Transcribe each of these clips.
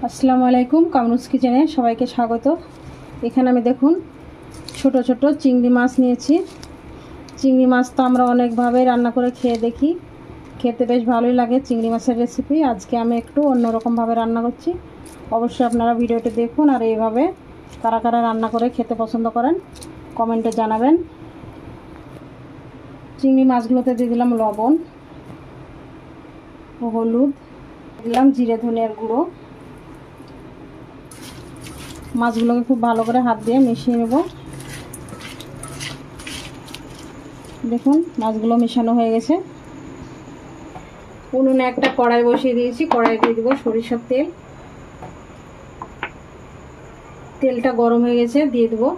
আসসালামু আলাইকুম, কামরুজ কিচেনে সবাইকে স্বাগত। এখানে আমি দেখুন ছোট ছোট চিংড়ি মাছ নিয়েছি। চিংড়ি মাছ তো আমরা অনেকভাবে রান্না করে খেয়ে দেখি, খেতে বেশ ভালোই লাগে চিংড়ি মাছের রেসিপি। আজকে আমি একটু অন্যরকমভাবে রান্না করছি। অবশ্যই আপনারা ভিডিওটি দেখুন, আর এইভাবে কারা কারা রান্না করে খেতে পছন্দ করেন কমেন্টে জানাবেন। চিংড়ি মাছগুলোতে দিয়ে দিলাম লবণ ও হলুদ, দিলাম জিরে ধনিয়ার গুঁড়ো। মাছগুলোকে খুব ভালো করে হাত দিয়ে মিশিয়ে নেব। দেখুন মাছগুলো মেশানো হয়ে গেছে। উনুনে একটা কড়াই বসিয়ে দিয়েছি, কড়াই দিয়ে দেবো সরিষার তেল। তেলটা গরম হয়ে গেছে, দিয়ে দেবো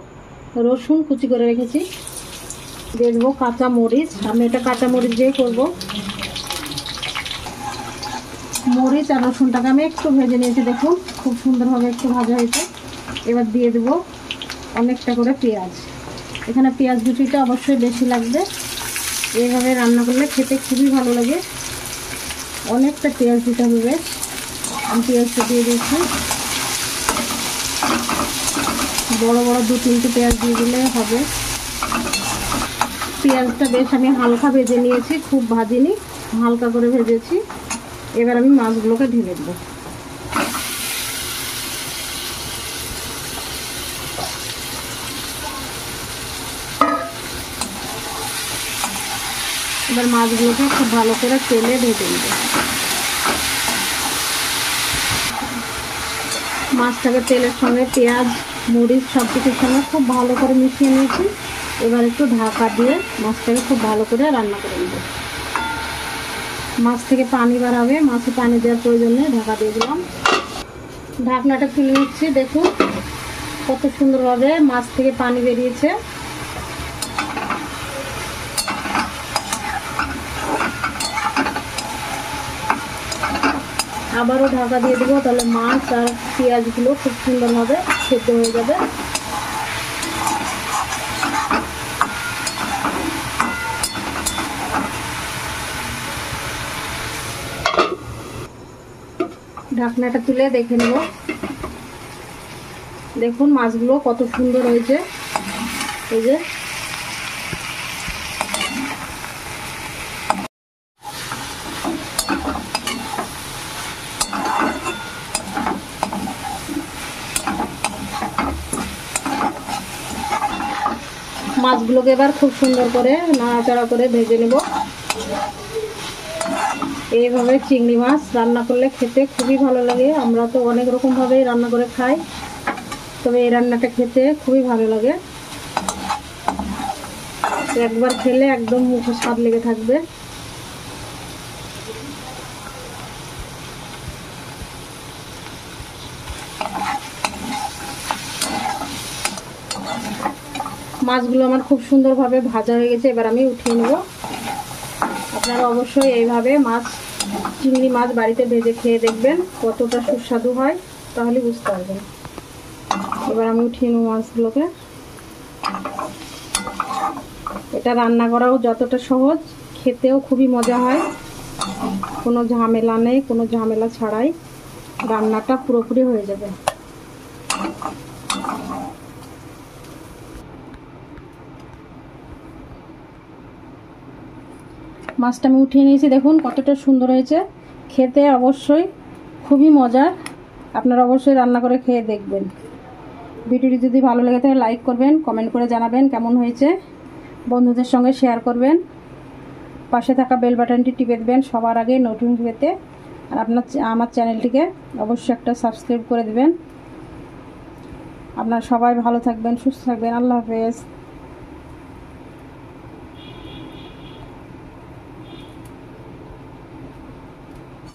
রসুন কুচি করে রেখেছি, দিয়ে দেবো কাঁচা মরিচ। আমি এটা কাঁচা মরিচ দিয়ে করবো। মরিচ আর রসুনটাকে আমি একটু ভেজে নিয়েছি, দেখুন খুব সুন্দরভাবে একটু ভাজা হয়েছে। এবার দিয়ে দেবো অনেকটা করে পেঁয়াজ। এখানে পেঁয়াজ কুচিটা অবশ্যই বেশি লাগবে, এইভাবে রান্না করলে খেতে খুবই ভালো লাগে। অনেকটা পেঁয়াজ দিতে হবে। আমি পেঁয়াজটা দিয়ে দিচ্ছি, বড় বড় 2-3টে পেঁয়াজ দিয়ে দিলে হবে। পেঁয়াজটা বেশ আমি হালকা ভেজে নিয়েছি, খুব ভাজিনি, হালকা করে ভেজেছি। এবার আমি মাছগুলোকে ঢেলে দেবো। এবার মাছগুলোকে খুব ভালো করে তেলে ভেজে নেব। মাছটাকে তেলের সঙ্গে পেঁয়াজ মরিচ সব কিছুর সঙ্গে খুব ভালো করে মিশিয়ে নিয়েছি। এবার একটু ঢাকা দিয়ে মাছটাকে খুব ভালো করে রান্না করে নেব। মাছ থেকে পানি বাড়াবে, মাছে পানি দেওয়ার প্রয়োজন নেই, ঢাকা দিয়ে দিলাম। ঢাকনাটা তুলে নিচ্ছি, দেখুন কত সুন্দরভাবে মাছ থেকে পানি বেরিয়েছে। আবারও ঢাকা দিয়ে দেবো, তাহলে মাছ আর পেঁয়াজগুলো খুব সুন্দরভাবে সেদ্ধ হয়ে যাবে। ঢাকনাটা তুলে দেখে নেব। দেখুন মাছগুলো কত সুন্দর হয়েছে। এই যে মাছগুলোকে এবার খুব সুন্দর করে নাড়াচাড়া করে ভেজে নেব। এইভাবে চিংড়ি মাছ রান্না করলে খেতে খুবই ভালো লাগে। আমরা তো অনেক রকমভাবেই রান্না করে খাই, তবে এই রান্নাটা খেতে খুবই ভালো লাগে। একবার খেলে একদম মুখে স্বাদ লেগে থাকবে। মাছগুলো আমার খুব সুন্দরভাবে ভাজা হয়ে গেছে, এবার আমি উঠিয়ে নেব। আপনারা অবশ্যই এইভাবে চিংড়ি মাছ বাড়িতে ভেজে খেয়ে দেখবেন কতটা সুস্বাদু হয়, তাহলে বুঝতে পারবেন। এবার আমি উঠিয়ে নেব মাছগুলোকে। এটা রান্না করাও যতটা সহজ, খেতেও খুবই মজা হয়। কোনো ঝামেলা নেই, কোনো ঝামেলা ছাড়াই রান্নাটা পুরোপুরি হয়ে যাবে। মাছটা আমি উঠিয়ে নিয়েছি, দেখুন কতটা সুন্দর হয়েছে। খেতে অবশ্যই খুবই মজার, আপনারা অবশ্যই রান্না করে খেয়ে দেখবেন। ভিডিওটি যদি ভালো লেগে থাকে লাইক করবেন, কমেন্ট করে জানাবেন কেমন হয়েছে, বন্ধুদের সঙ্গে শেয়ার করবেন, পাশে থাকা বেল বাটনটি টিপে দেবেন সবার আগে নতুন পেতে। আর আমার চ্যানেলটিকে অবশ্যই একটা সাবস্ক্রাইব করে দেবেন। আপনারা সবাই ভালো থাকবেন, সুস্থ থাকবেন। আল্লাহ হাফেজ।